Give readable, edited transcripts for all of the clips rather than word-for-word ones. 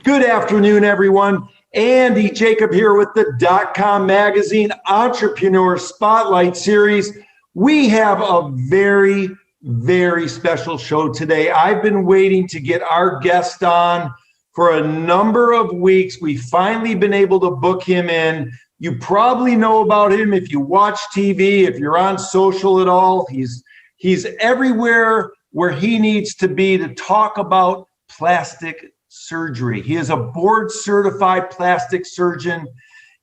Good afternoon, everyone. Andy Jacob here with the DotCom Magazine Entrepreneur Spotlight Series. We have a very, very special show today. I've been waiting to get our guest on for a number of weeks. We've finally been able to book him in. You probably know about him if you watch TV, if you're on social at all. He's everywhere where he needs to be to talk about plastic surgery. He is a board certified plastic surgeon.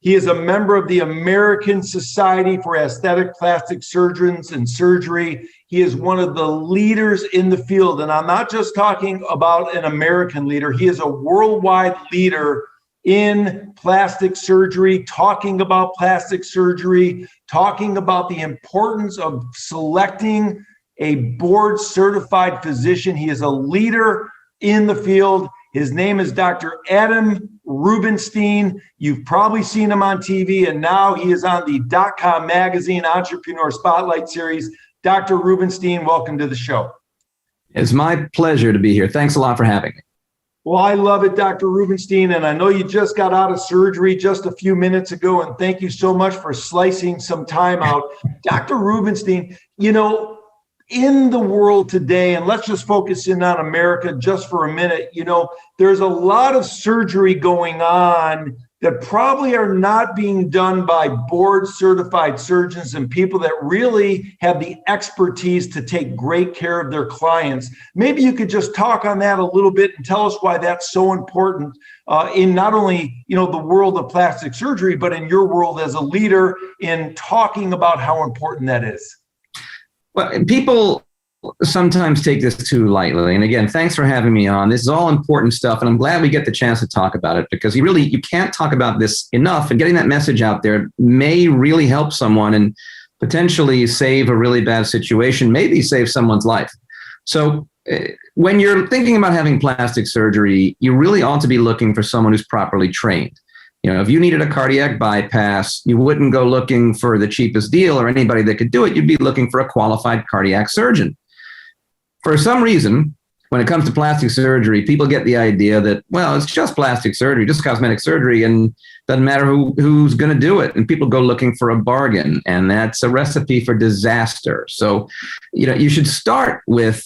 He is a member of the American Society for Aesthetic Plastic Surgeons and Surgery. He is one of the leaders in the field. And I'm not just talking about an American leader. He is a worldwide leader in plastic surgery, talking about plastic surgery, talking about the importance of selecting a board certified physician. He is a leader in the field. His name is Dr. Adam Rubinstein. You've probably seen him on TV, and now he is on the DotCom Magazine Entrepreneur Spotlight Series. Dr. Rubinstein, welcome to the show. It's my pleasure to be here. Thanks a lot for having me. Well, I love it, Dr. Rubinstein, and I know you just got out of surgery just a few minutes ago, and thank you so much for slicing some time out. Dr. Rubinstein, in the world today, and let's just focus in on America just for a minute, there's a lot of surgery going on that probably are not being done by board certified surgeons and people that really have the expertise to take great care of their clients. Maybe you could just talk on that a little bit and tell us why that's so important in not only, the world of plastic surgery, but in your world as a leader in talking about how important that is. Well, people sometimes take this too lightly. And again, thanks for having me on. This is all important stuff. And I'm glad we get the chance to talk about it because you can't talk about this enough. And getting that message out there may really help someone and potentially save a really bad situation, maybe save someone's life. So when you're thinking about having plastic surgery, you really ought to be looking for someone who's properly trained. If you needed a cardiac bypass, you wouldn't go looking for the cheapest deal or anybody that could do it. You'd be looking for a qualified cardiac surgeon. For some reason, when it comes to plastic surgery, people get the idea that, well, it's just plastic surgery, just cosmetic surgery, and doesn't matter who's going to do it. And people go looking for a bargain, and that's a recipe for disaster. So, you should start with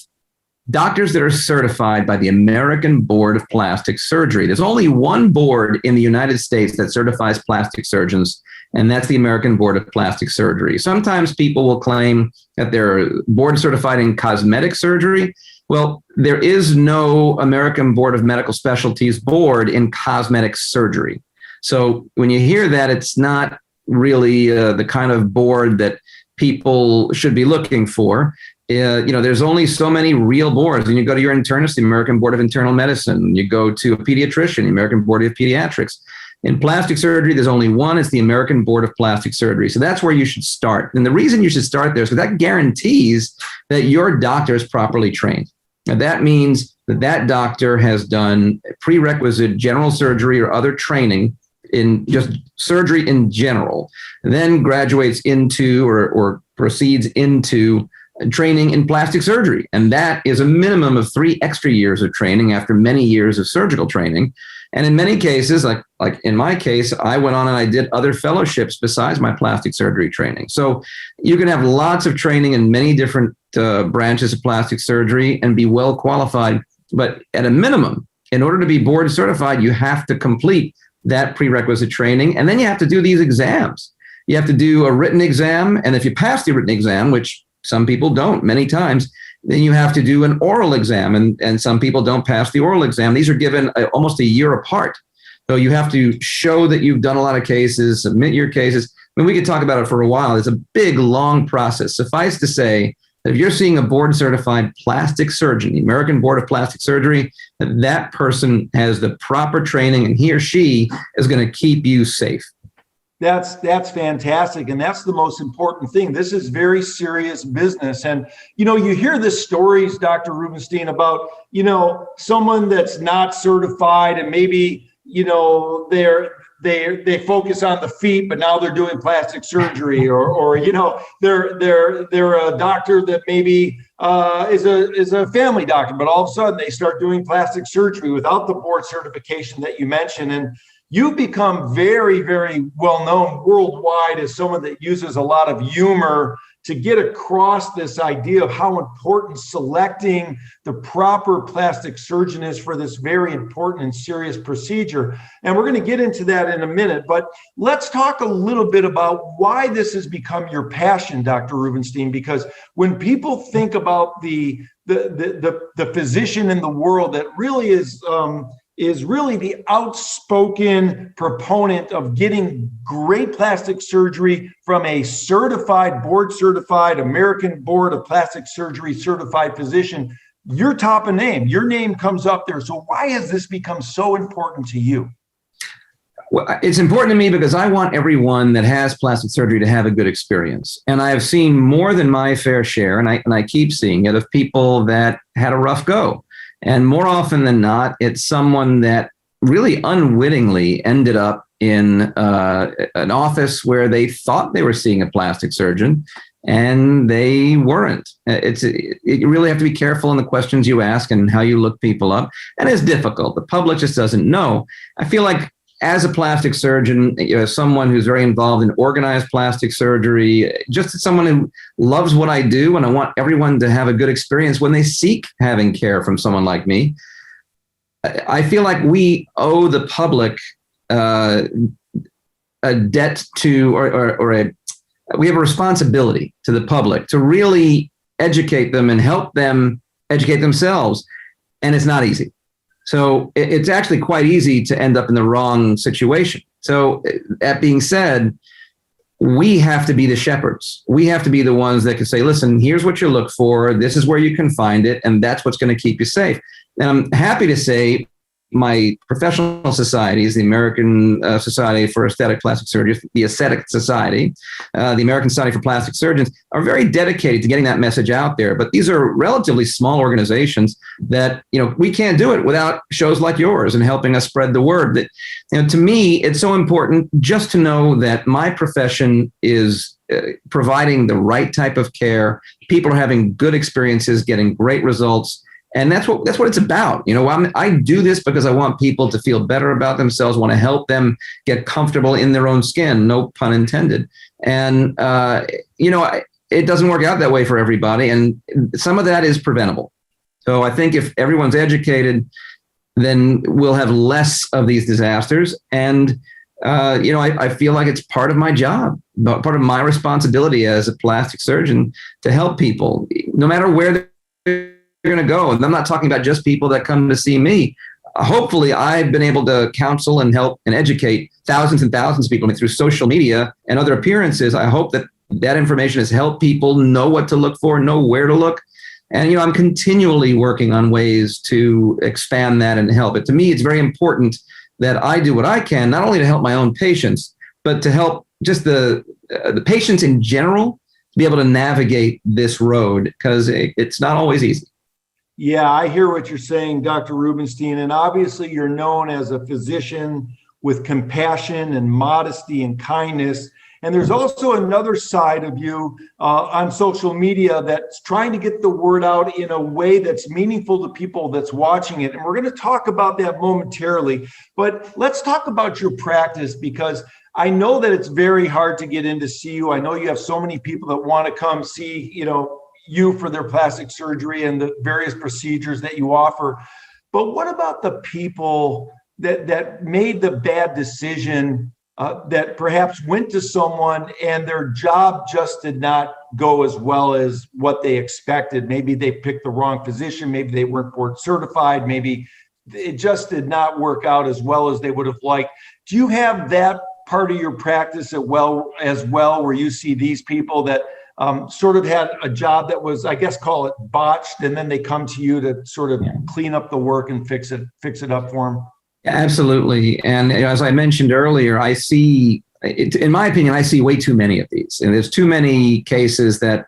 doctors that are certified by the American Board of Plastic Surgery. There's only one board in the United States that certifies plastic surgeons, and that's the American Board of Plastic Surgery. Sometimes people will claim that they're board certified in cosmetic surgery. Well, there is no American Board of Medical Specialties board in cosmetic surgery. So when you hear that, it's not really the kind of board that people should be looking for. There's only so many real boards. And you go to your internist, the American Board of Internal Medicine. You go to a pediatrician, the American Board of Pediatrics. In plastic surgery, there's only one. It's the American Board of Plastic Surgery. So that's where you should start. And the reason you should start there is because that guarantees that your doctor is properly trained. And that means that doctor has done prerequisite general surgery or other training in just surgery in general, and then graduates into or proceeds into training in plastic surgery. And that is a minimum of 3 extra years of training after many years of surgical training. And in many cases, like in my case, I went on and I did other fellowships besides my plastic surgery training. So you can have lots of training in many different branches of plastic surgery and be well qualified. But at a minimum, in order to be board certified, you have to complete that prerequisite training. And then you have to do these exams. You have to do a written exam. And if you pass the written exam, which some people don't many times, then you have to do an oral exam, and some people don't pass the oral exam. These are given almost a year apart. So you have to show that you've done a lot of cases, submit your cases. I mean, we could talk about it for a while. It's a big, long process. Suffice to say that if you're seeing a board-certified plastic surgeon, the American Board of Plastic Surgery, that person has the proper training, and he or she is going to keep you safe. That's fantastic. And that's the most important thing. This is very serious business. And, you hear the stories, Dr. Rubinstein, about, someone that's not certified and maybe, they focus on the feet, but now they're doing plastic surgery, or they're a doctor that maybe is a family doctor, but all of a sudden they start doing plastic surgery without the board certification that you mentioned. And you've become very, very well known worldwide as someone that uses a lot of humor to get across this idea of how important selecting the proper plastic surgeon is for this very important and serious procedure. And we're going to get into that in a minute, but let's talk a little bit about why this has become your passion, Dr. Rubinstein, because when people think about the physician in the world that really is really the outspoken proponent of getting great plastic surgery from a certified, board certified, American Board of Plastic Surgery certified physician, you're top of name. Your name comes up there. So why has this become so important to you? Well, it's important to me because I want everyone that has plastic surgery to have a good experience. And I've seen more than my fair share, and I keep seeing it, of people that had a rough go. And more often than not, it's someone that really unwittingly ended up in an office where they thought they were seeing a plastic surgeon and they weren't. You really have to be careful in the questions you ask and how you look people up. And it's difficult. The public just doesn't know. I feel like as a plastic surgeon, someone who's very involved in organized plastic surgery, just as someone who loves what I do, and I want everyone to have a good experience when they seek having care from someone like me, I feel like we owe the public a debt to, we have a responsibility to the public to really educate them and help them educate themselves. And it's not easy. So it's actually quite easy to end up in the wrong situation. So that being said, we have to be the shepherds. We have to be the ones that can say, listen, here's what you look for. This is where you can find it. And that's what's going to keep you safe. And I'm happy to say my professional societies, the American Society for Aesthetic Plastic Surgery, the Aesthetic Society, the American Society for Plastic Surgeons, are very dedicated to getting that message out there. But these are relatively small organizations that, we can't do it without shows like yours and helping us spread the word. That, to me, it's so important just to know that my profession is providing the right type of care. People are having good experiences, getting great results. And that's what it's about. I do this because I want people to feel better about themselves, want to help them get comfortable in their own skin, no pun intended. And, it doesn't work out that way for everybody. And some of that is preventable. So I think if everyone's educated, then we'll have less of these disasters. And, I feel like it's part of my job, part of my responsibility as a plastic surgeon to help people, no matter where they're going to go. And I'm not talking about just people that come to see me. Hopefully, I've been able to counsel and help and educate thousands and thousands of people through social media and other appearances. I hope that information has helped people know what to look for, know where to look. And, I'm continually working on ways to expand that and help it. To me, it's very important that I do what I can, not only to help my own patients, but to help just the patients in general be able to navigate this road, because it's not always easy. Yeah, I hear what you're saying, Dr. Rubinstein. And obviously, you're known as a physician with compassion and modesty and kindness. And there's also another side of you on social media that's trying to get the word out in a way that's meaningful to people that's watching it. And we're going to talk about that momentarily. But let's talk about your practice, because I know that it's very hard to get in to see you. I know you have so many people that want to come see, you for their plastic surgery and the various procedures that you offer. But what about the people that made the bad decision, that perhaps went to someone and their job just did not go as well as what they expected? Maybe they picked the wrong physician. Maybe they weren't board certified. Maybe it just did not work out as well as they would have liked. Do you have that part of your practice as well, where you see these people that sort of had a job that was, I guess, call it botched, and then they come to you to sort of clean up the work and fix it up for them? Absolutely. And as I mentioned earlier, I see, in my opinion, I see way too many of these. And there's too many cases that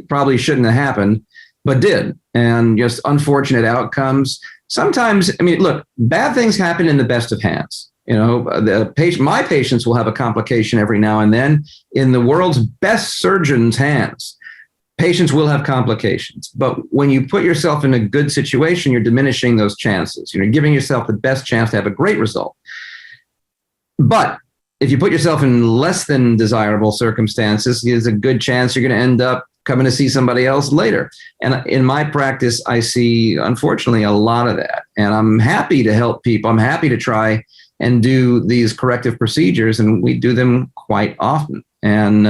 probably shouldn't have happened, but did. And just unfortunate outcomes. Sometimes, look, bad things happen in the best of hands. My patients will have a complication every now and then. In the world's best surgeons' hands, patients will have complications. But when you put yourself in a good situation, you're diminishing those chances. You're giving yourself the best chance to have a great result. But if you put yourself in less than desirable circumstances, there's a good chance you're going to end up coming to see somebody else later. And in my practice, I see, unfortunately, a lot of that. And I'm happy to help people. I'm happy to try and do these corrective procedures, and we do them quite often. And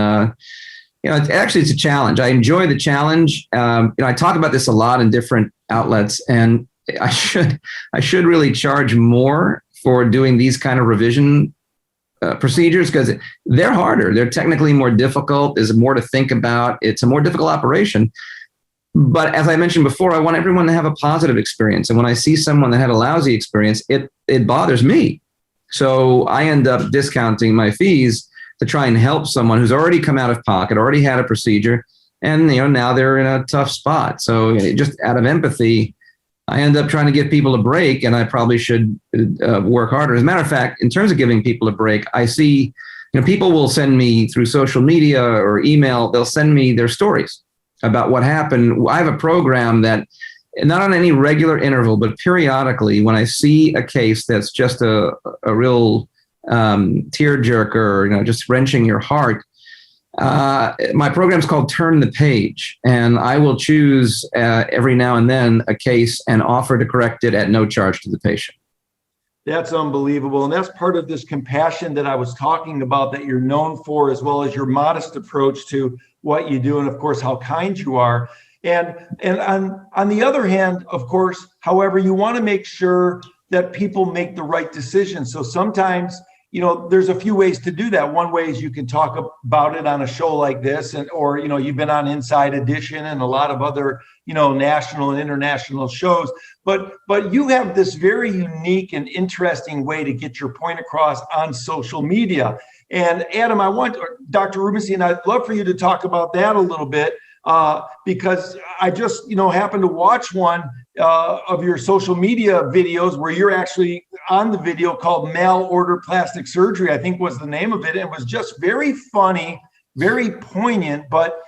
it's a challenge. I enjoy the challenge. I talk about this a lot in different outlets, and I should really charge more for doing these kind of revision procedures, because they're harder. They're technically more difficult. There's more to think about. It's a more difficult operation. But as I mentioned before, I want everyone to have a positive experience. And when I see someone that had a lousy experience, it bothers me. So I end up discounting my fees to try and help someone who's already come out of pocket, already had a procedure, and now they're in a tough spot. So just out of empathy, I end up trying to give people a break, and I probably should work harder. As a matter of fact, in terms of giving people a break, I see, people will send me through social media or email, they'll send me their stories about what happened. I have a program that, not on any regular interval, but periodically, when I see a case that's just a real tearjerker, just wrenching your heart, my program is called Turn the Page, and I will choose every now and then a case and offer to correct it at no charge to the patient. That's unbelievable. And that's part of this compassion that I was talking about that you're known for, as well as your modest approach to what you do, and of course, how kind you are. And on the other hand, of course, however, you want to make sure that people make the right decision. So sometimes, there's a few ways to do that. One way is you can talk about it on a show like this, or you've been on Inside Edition and a lot of other, national and international shows. But you have this very unique and interesting way to get your point across on social media. And Adam, Dr. Rubinstein, I'd love for you to talk about that a little bit, because I just, happened to watch one of your social media videos where you're actually on the video, called Mail Order Plastic Surgery, I think was the name of it. It was just very funny, very poignant. But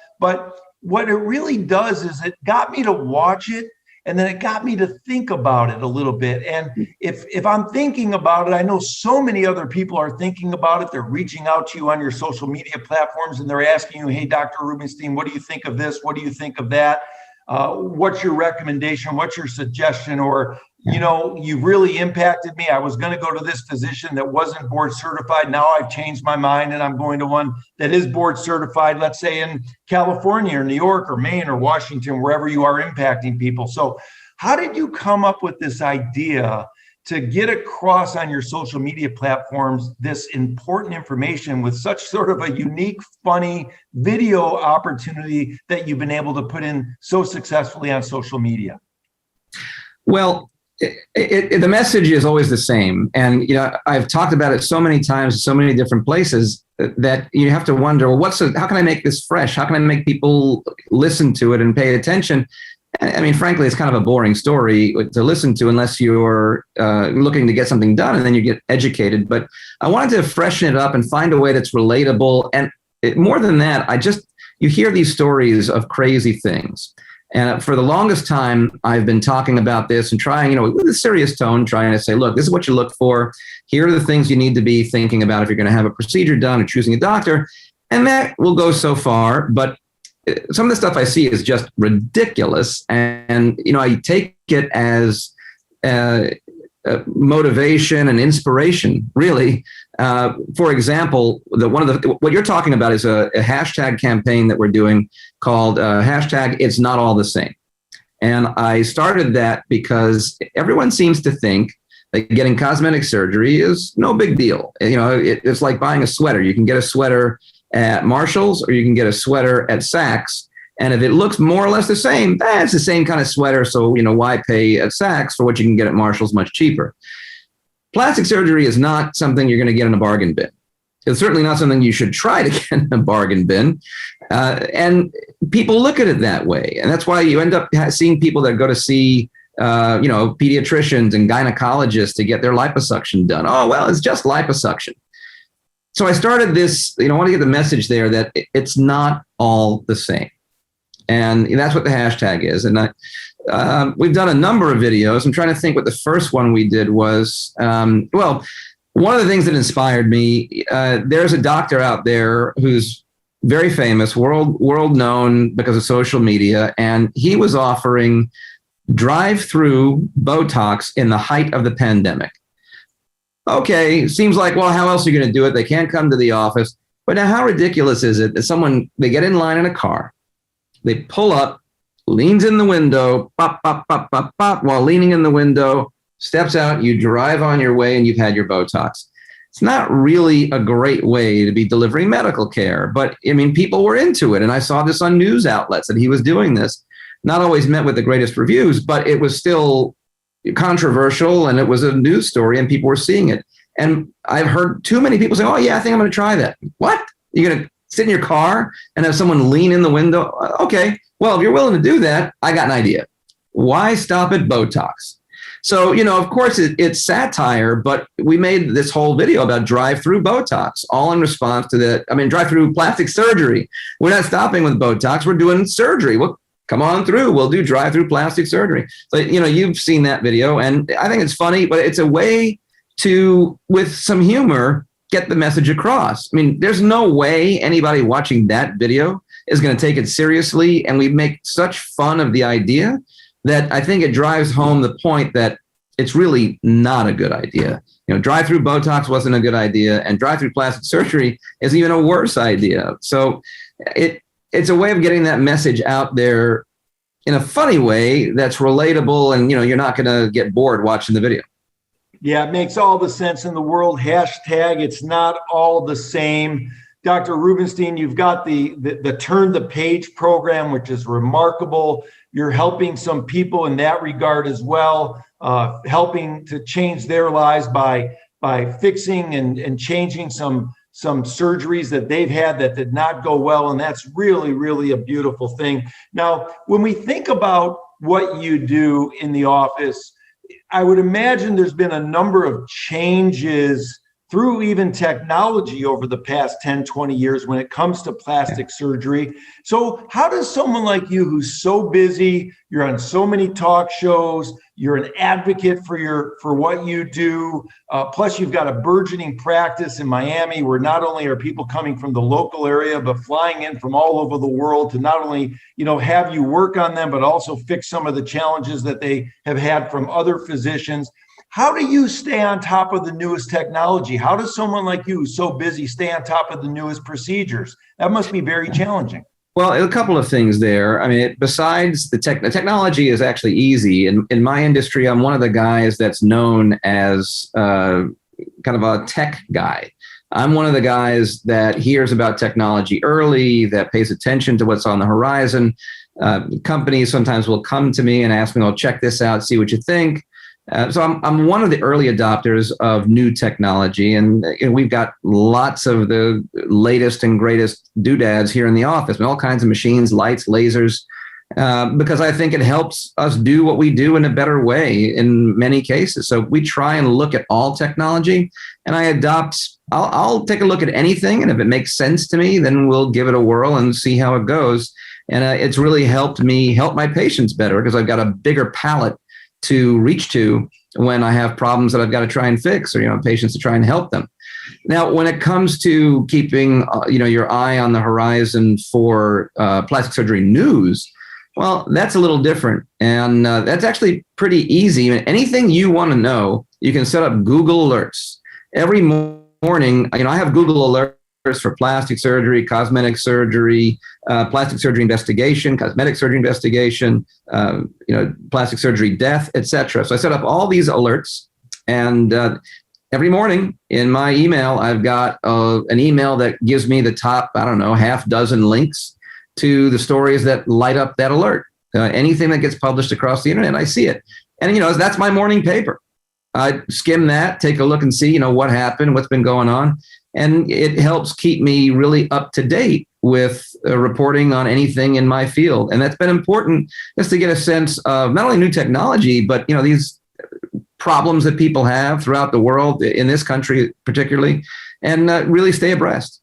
what it really does is it got me to watch it, and then it got me to think about it a little bit. And if I'm thinking about it, I know so many other people are thinking about it. They're reaching out to you on your social media platforms, and they're asking you, hey, Dr. Rubinstein, what do you think of this? What do you think of that? What's your recommendation? What's your suggestion? Or, you've really impacted me. I was going to go to this physician that wasn't board certified. Now I've changed my mind, and I'm going to one that is board certified, let's say in California or New York or Maine or Washington, wherever you are impacting people. So how did you come up with this idea to get across on your social media platforms this important information with such sort of a unique, funny video opportunity that you've been able to put in so successfully on social media? Well, the message is always the same. And, I've talked about it so many times, so many different places, that you have to wonder, well, how can I make this fresh? How can I make people listen to it and pay attention? I mean, frankly, it's kind of a boring story to listen to unless you're looking to get something done, and then you get educated. But I wanted to freshen it up and find a way that's relatable. And more than that, you hear these stories of crazy things. And for the longest time, I've been talking about this and trying, with a serious tone, trying to say, look, this is what you look for. Here are the things you need to be thinking about if you're going to have a procedure done or choosing a doctor. And that will go so far. But some of the stuff I see is just ridiculous. And I take it as motivation and inspiration, really. For example, what you're talking about is a hashtag campaign that we're doing called hashtag It's Not All the Same. And I started that because everyone seems to think that getting cosmetic surgery is no big deal. It's like buying a sweater. You can get a sweater at Marshall's, or you can get a sweater at F.A.C.S. And if it looks more or less the same, it's the same kind of sweater. So, why pay at F.A.C.S for what you can get at Marshall's much cheaper? Plastic surgery is not something you're going to get in a bargain bin. It's certainly not something you should try to get in a bargain bin. And people look at it that way. And that's why you end up seeing people that go to see pediatricians and gynecologists to get their liposuction done. Oh, well, it's just liposuction. So I started this, I want to get the message there that it's not all the same. And that's what the hashtag is. And we've done a number of videos. I'm trying to think what the first one we did was. One of the things that inspired me, there's a doctor out there who's very famous, world known because of social media, and he was offering drive-through Botox in the height of the pandemic. Okay, seems like, well, how else are you going to do it? They can't come to the office. But now how ridiculous is it that they get in line in a car, they pull up, leans in the window, pop, pop, pop, pop, pop, while leaning in the window, steps out, you drive on your way, and you've had your Botox. It's not really a great way to be delivering medical care, but people were into it. And I saw this on news outlets that he was doing this, not always met with the greatest reviews, but it was still controversial and it was a news story and people were seeing it. And I've heard too many people say, oh yeah, I think I'm going to try that. What? You're going to sit in your car and have someone lean in the window? Okay. Well, if you're willing to do that, I got an idea. Why stop at Botox? So, of course it's satire, but we made this whole video about drive-through Botox, all in response to drive-through plastic surgery. We're not stopping with Botox. We're doing surgery. Well, come on through. We'll do drive-through plastic surgery. So, you've seen that video, and I think it's funny, but it's a way to, with some humor, get the message across. There's no way anybody watching that video is going to take it seriously, and we make such fun of the idea that I think it drives home the point that it's really not a good idea. Drive-through Botox wasn't a good idea, and drive-through plastic surgery is even a worse idea. So it's a way of getting that message out there in a funny way that's relatable, and you're not going to get bored watching the video. Yeah, it makes all the sense in the world. Hashtag, it's not all the same. Dr. Rubinstein, you've got the Turn the Page program, which is remarkable. You're helping some people in that regard as well, helping to change their lives by fixing and changing some surgeries that they've had that did not go well. And that's really, really a beautiful thing. Now, when we think about what you do in the office, I would imagine there's been a number of changes through even technology over the past 10, 20 years when it comes to plastic surgery. So how does someone like you, who's so busy, you're on so many talk shows, you're an advocate for what you do, plus you've got a burgeoning practice in Miami where not only are people coming from the local area, but flying in from all over the world to not only, have you work on them, but also fix some of the challenges that they have had from other physicians. How do you stay on top of the newest technology? How does someone like you, who's so busy, stay on top of the newest procedures? That must be very challenging. Well, a couple of things there. Besides the technology is actually easy. In my industry, I'm one of the guys that's known as kind of a tech guy. I'm one of the guys that hears about technology early, that pays attention to what's on the horizon. Companies sometimes will come to me and ask me, "I'll check this out, see what you think." So I'm one of the early adopters of new technology, and we've got lots of the latest and greatest doodads here in the office, and all kinds of machines, lights, lasers, because I think it helps us do what we do in a better way in many cases. So we try and look at all technology, and I'll take a look at anything, and if it makes sense to me, then we'll give it a whirl and see how it goes. And it's really helped me help my patients better because I've got a bigger palette to reach to when I have problems that I've got to try and fix, or patients to try and help them. Now, when it comes to keeping your eye on the horizon for plastic surgery news, well, that's a little different, and that's actually pretty easy. Anything you want to know, you can set up Google alerts every morning. I have Google alerts for plastic surgery, cosmetic surgery, plastic surgery investigation, cosmetic surgery investigation, plastic surgery death, etc. So I set up all these alerts, and every morning in my email, I've got an email that gives me the top, half dozen links to the stories that light up that alert. Anything that gets published across the internet, I see it. And, that's my morning paper. I skim that, take a look and see, what happened, what's been going on. And it helps keep me really up to date with reporting on anything in my field. And that's been important just to get a sense of not only new technology, but these problems that people have throughout the world, in this country particularly, and really stay abreast.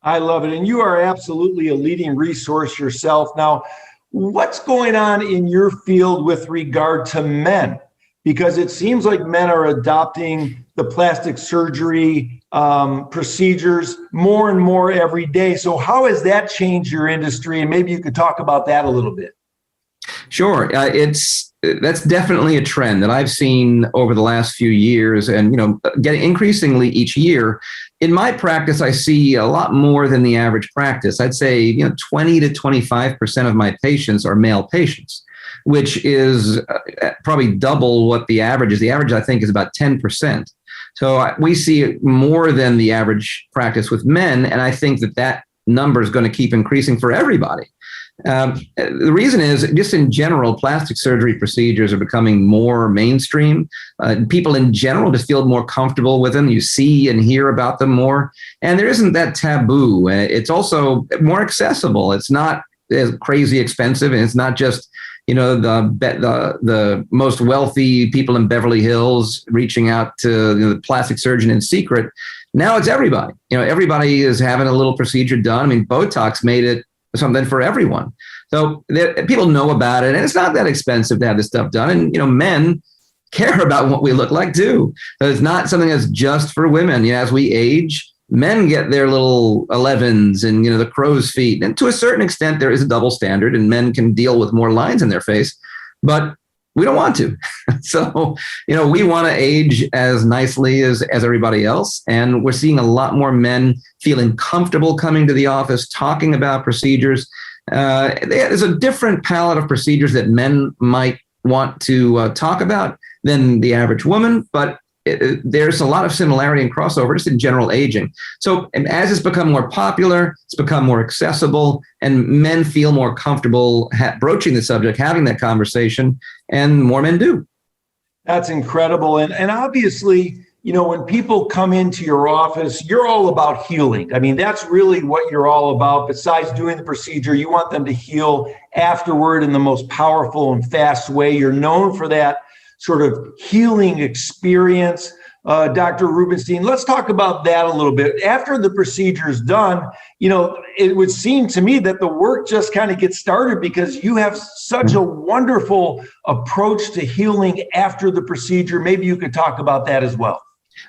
I love it. And you are absolutely a leading resource yourself. Now, what's going on in your field with regard to men? Because it seems like men are adopting the plastic surgery procedures more and more every day. So how has that changed your industry? And maybe you could talk about that a little bit. Sure. That's definitely a trend that I've seen over the last few years, and getting increasingly each year. In my practice, I see a lot more than the average practice. I'd say 20 to 25% of my patients are male patients, which is probably double what the average is. The average, I think, is about 10%. So we see more than the average practice with men, and I think that number is going to keep increasing for everybody. The reason is, just in general, plastic surgery procedures are becoming more mainstream. People in general just feel more comfortable with them. You see and hear about them more, and there isn't that taboo. It's also more accessible. It's not as crazy expensive, and it's not just the most wealthy people in Beverly Hills reaching out to the plastic surgeon in secret. Now it's everybody. Everybody is having a little procedure done. I mean, Botox made it something for everyone. So people know about it, and it's not that expensive to have this stuff done. And, men care about what we look like too. So it's not something that's just for women. As we age, men get their little 11s and, the crow's feet. And to a certain extent, there is a double standard, and men can deal with more lines in their face, but we don't want to. So, we want to age as nicely as everybody else. And we're seeing a lot more men feeling comfortable coming to the office, talking about procedures. There's a different palette of procedures that men might want to talk about than the average woman, but there's a lot of similarity and crossover just in general aging. So as it's become more popular, it's become more accessible, and men feel more comfortable broaching the subject, having that conversation, and more men do. That's incredible. And obviously, when people come into your office, you're all about healing. I mean, that's really what you're all about. Besides doing the procedure, you want them to heal afterward in the most powerful and fast way. You're known for that sort of healing experience. Dr. Rubinstein, let's talk about that a little bit. After the procedure is done, it would seem to me that the work just kind of gets started, because you have such a wonderful approach to healing after the procedure. Maybe you could talk about that as well.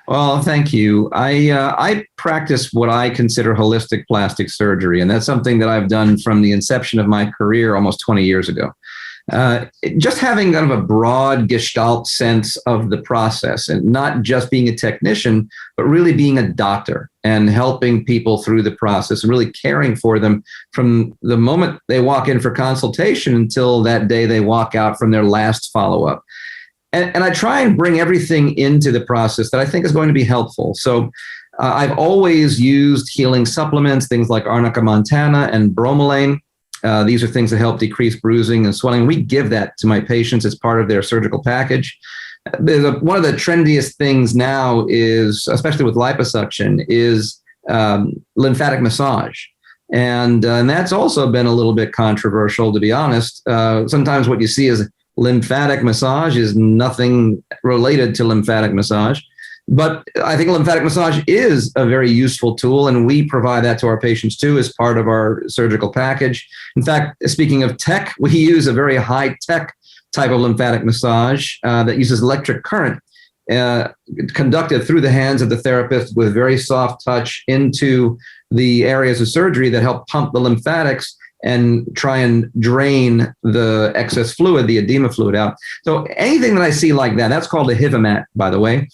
Well, thank you. I practice what I consider holistic plastic surgery, and that's something that I've done from the inception of my career almost 20 years ago. Just having kind of a broad gestalt sense of the process, and not just being a technician, but really being a doctor and helping people through the process and really caring for them from the moment they walk in for consultation until that day they walk out from their last follow-up. And I try and bring everything into the process that I think is going to be helpful. So I've always used healing supplements, things like Arnica montana and bromelain. These are things that help decrease bruising and swelling. We give that to my patients as part of their surgical package. One of the trendiest things now is, especially with liposuction, is lymphatic massage. And that's also been a little bit controversial, to be honest. Sometimes what you see as lymphatic massage is nothing related to lymphatic massage. But I think lymphatic massage is a very useful tool, and we provide that to our patients too as part of our surgical package. In fact, speaking of tech, we use a very high-tech type of lymphatic massage that uses electric current conducted through the hands of the therapist with very soft touch into the areas of surgery that help pump the lymphatics and try and drain the excess fluid, the edema fluid out. So anything that I see like that, that's called a HIVA-mat, by the way.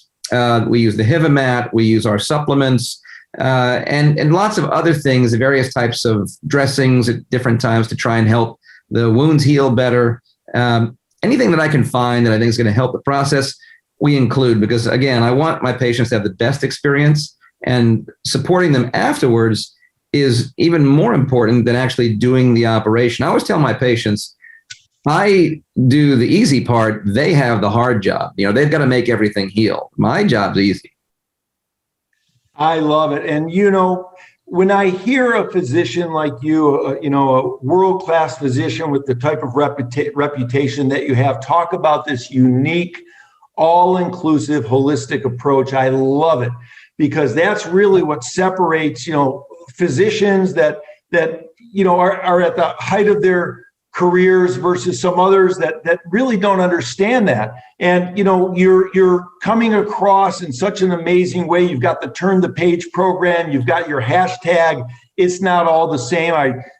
We use the HIVA-mat, we use our supplements, and lots of other things, various types of dressings at different times to try and help the wounds heal better. Anything that I can find that I think is going to help the process, we include, because again, I want my patients to have the best experience, and supporting them afterwards is even more important than actually doing the operation. I always tell my patients, I do the easy part, they have the hard job. They've got to make everything heal. My job's easy. I love it. And, when I hear a physician like you, a world-class physician with the type of reputation that you have, talk about this unique, all-inclusive, holistic approach, I love it, because that's really what separates, physicians that are at the height of their careers versus some others that really don't understand that. And you're coming across in such an amazing way. You've got the Turn the Page program, you've got your hashtag It's Not All the Same.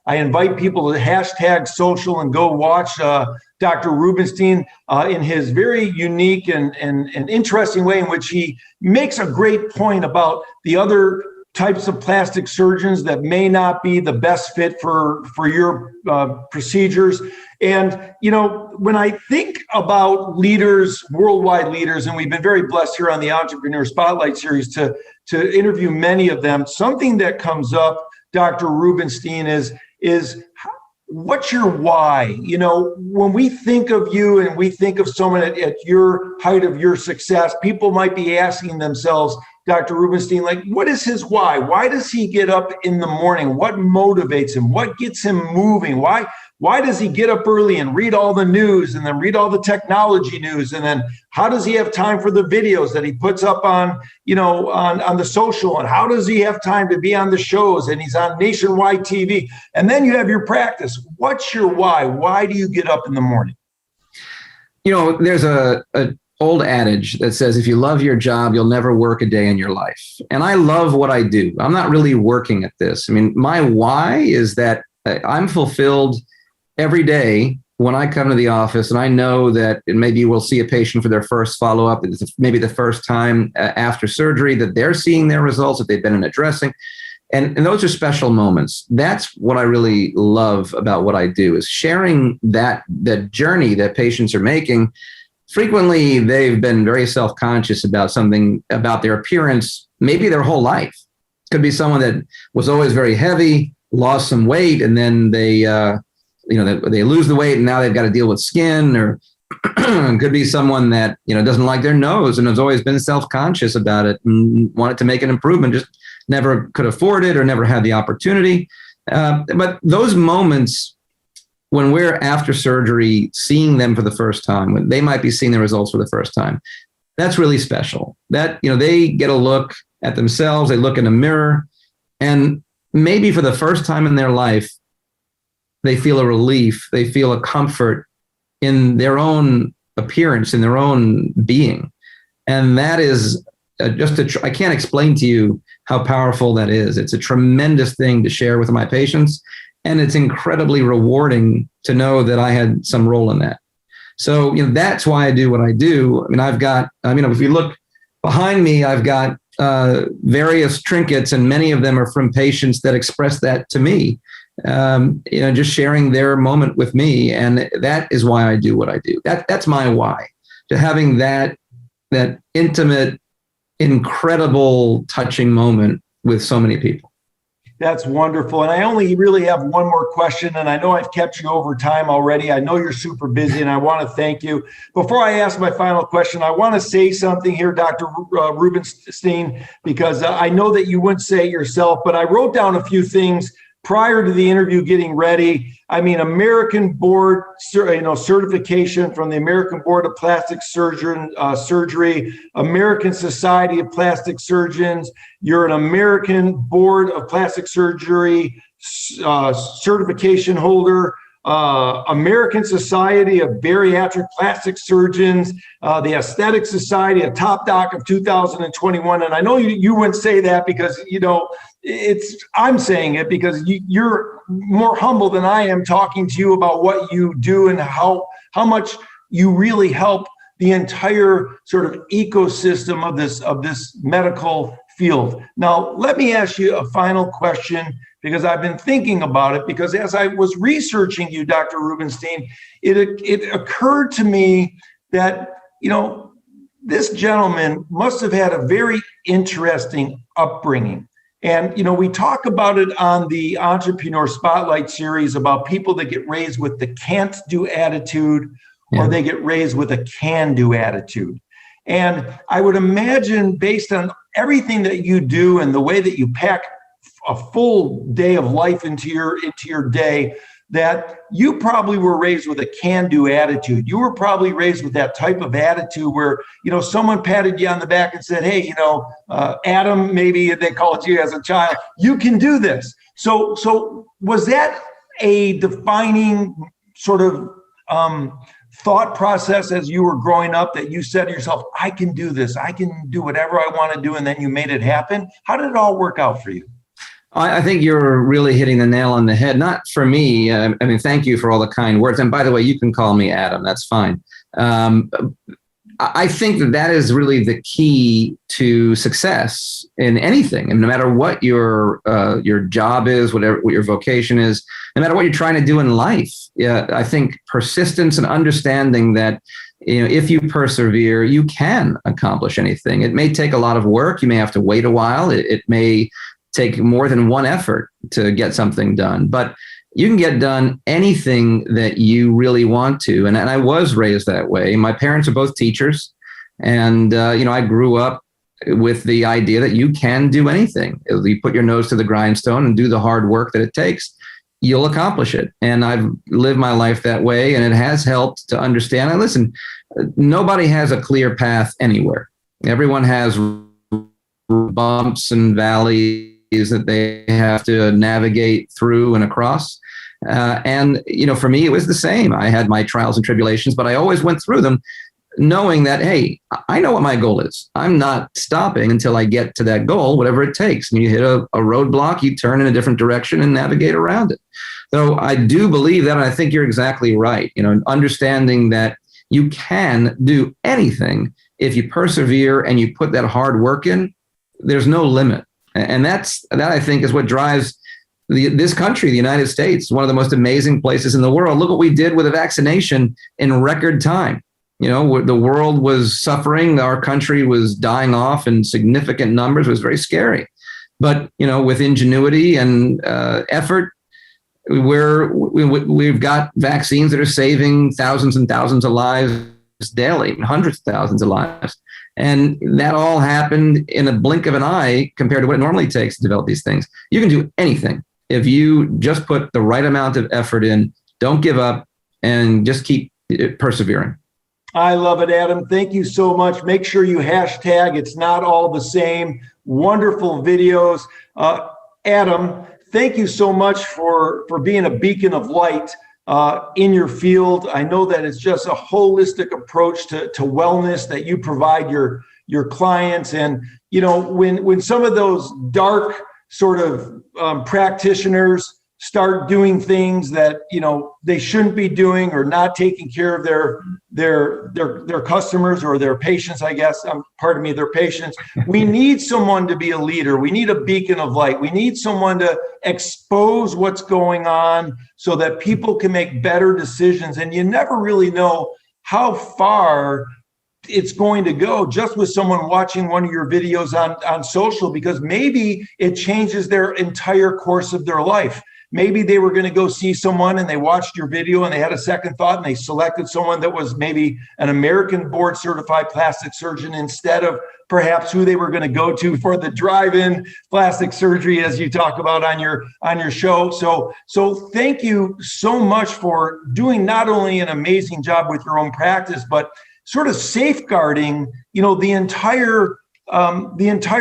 I invite people to hashtag social and go watch Dr. Rubinstein in his very unique and interesting way in which he makes a great point about the other types of plastic surgeons that may not be the best fit for your procedures. And, when I think about leaders, worldwide leaders, and we've been very blessed here on the Entrepreneur Spotlight Series to interview many of them, something that comes up, Dr. Rubinstein, is what's your why? When we think of you and we think of someone at your height of your success, people might be asking themselves, Dr. Rubinstein, what is his why? Why does he get up in the morning? What motivates him? What gets him moving? Why does he get up early and read all the news and then read all the technology news? And then how does he have time for the videos that he puts up on the social? And how does he have time to be on the shows? And he's on nationwide TV. And then you have your practice. What's your why? Why do you get up in the morning? There's a old adage that says, if you love your job, you'll never work a day in your life. And I love what I do. I'm not really working at this. I mean, my why is that I'm fulfilled every day when I come to the office and I know that maybe we'll see a patient for their first follow-up. It's maybe the first time after surgery that they're seeing their results, that they've been in a dressing. And those are special moments. That's what I really love about what I do, is sharing that journey that patients are making. Frequently, they've been very self-conscious about something, about their appearance, maybe their whole life. It could be someone that was always very heavy, lost some weight, and then they lose the weight and now they've got to deal with skin, or it could be someone that, doesn't like their nose and has always been self-conscious about it and wanted to make an improvement, just never could afford it or never had the opportunity. But those moments when we're after surgery, seeing them for the first time, when they might be seeing the results for the first time, that's really special. That, they get a look at themselves, they look in a mirror, and maybe for the first time in their life, they feel a relief, they feel a comfort in their own appearance, in their own being. And that is I can't explain to you how powerful that is. It's a tremendous thing to share with my patients. And it's incredibly rewarding to know that I had some role in that. So, that's why I do what I do. I mean, I've got, if you look behind me, I've got various trinkets, and many of them are from patients that express that to me, just sharing their moment with me. And that is why I do what I do. That's my why, to having that intimate, incredible, touching moment with so many people. That's wonderful. And I only really have one more question, and I know I've kept you over time already. I know you're super busy, and I want to thank you. Before I ask my final question, I want to say something here, Dr. Rubinstein, because I know that you wouldn't say it yourself, but I wrote down a few things prior to the interview getting ready. I mean, American Board, certification from the American Board of Plastic Surgery, American Society of Plastic Surgeons. You're an American Board of Plastic Surgery certification holder, American Society of Bariatric Plastic Surgeons, the Aesthetic Society, a top doc of 2021. And I know you wouldn't say that because, I'm saying it because you're more humble than I am talking to you about what you do and how much you really help the entire sort of ecosystem of this medical field. Now, let me ask you a final question, because I've been thinking about it, because as I was researching you, Dr. Rubinstein, it occurred to me that, this gentleman must have had a very interesting upbringing. And, we talk about it on the Entrepreneur Spotlight series about people that get raised with the can't do attitude, or they get raised with a can do attitude. And I would imagine, based on everything that you do and the way that you pack a full day of life into your day, that you probably were raised with a can-do attitude. You were probably raised with that type of attitude where, someone patted you on the back and said, hey, Adam, maybe they called you as a child, you can do this. So was that a defining sort of thought process as you were growing up, that you said to yourself, I can do this, I can do whatever I want to do, and then you made it happen? How did it all work out for you? I think you're really hitting the nail on the head. Not for me. Thank you for all the kind words. And by the way, you can call me Adam. That's fine. I think that is really the key to success in anything. And no matter what your job is, what your vocation is, no matter what you're trying to do in life, I think persistence and understanding that, if you persevere, you can accomplish anything. It may take a lot of work. You may have to wait a while. It may take more than one effort to get something done, but you can get done anything that you really want to. And I was raised that way. My parents are both teachers. And, I grew up with the idea that you can do anything. If you put your nose to the grindstone and do the hard work that it takes, you'll accomplish it. And I've lived my life that way, and it has helped to understand. And listen, nobody has a clear path anywhere. Everyone has bumps and valleys that they have to navigate through and across. And for me, it was the same. I had my trials and tribulations, but I always went through them knowing that, hey, I know what my goal is. I'm not stopping until I get to that goal, whatever it takes. When you hit a roadblock, you turn in a different direction and navigate around it. So I do believe that, and I think you're exactly right. Understanding that you can do anything if you persevere and you put that hard work in, there's no limit. And that I think is what drives this country, the United States, one of the most amazing places in the world. Look what we did with a vaccination in record time. The world was suffering. Our country was dying off in significant numbers. It was very scary. But, with ingenuity and effort, we've got vaccines that are saving thousands and thousands of lives daily, hundreds of thousands of lives. And that all happened in a blink of an eye compared to what it normally takes to develop these things. You can do anything if you just put the right amount of effort in, don't give up, and just keep persevering. I love it, Adam. Thank you so much. Make sure you hashtag It's Not All the Same. Wonderful videos. Adam, thank you so much for being a beacon of light in your field. I know that it's just a holistic approach to wellness that you provide your clients. And, when some of those dark sort of practitioners start doing things that, they shouldn't be doing, or not taking care of their customers or their patients, I guess, their patients. We need someone to be a leader. We need a beacon of light. We need someone to expose what's going on so that people can make better decisions. And you never really know how far it's going to go just with someone watching one of your videos on social, because maybe it changes their entire course of their life. Maybe they were going to go see someone and they watched your video and they had a second thought and they selected someone that was maybe an American board certified plastic surgeon instead of perhaps who they were going to go to for the drive-in plastic surgery, as you talk about on your show. So thank you so much for doing not only an amazing job with your own practice, but sort of safeguarding, the entire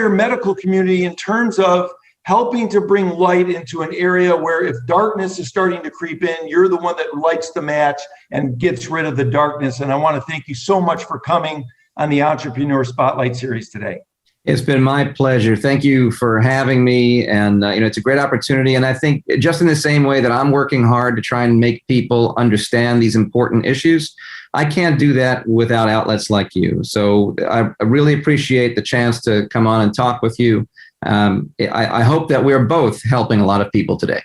medical community in terms of helping to bring light into an area where, if darkness is starting to creep in, you're the one that lights the match and gets rid of the darkness. And I want to thank you so much for coming on the Entrepreneur Spotlight Series today. It's been my pleasure. Thank you for having me. And, it's a great opportunity. And I think just in the same way that I'm working hard to try and make people understand these important issues, I can't do that without outlets like you. So I really appreciate the chance to come on and talk with you. I hope that we're both helping a lot of people today.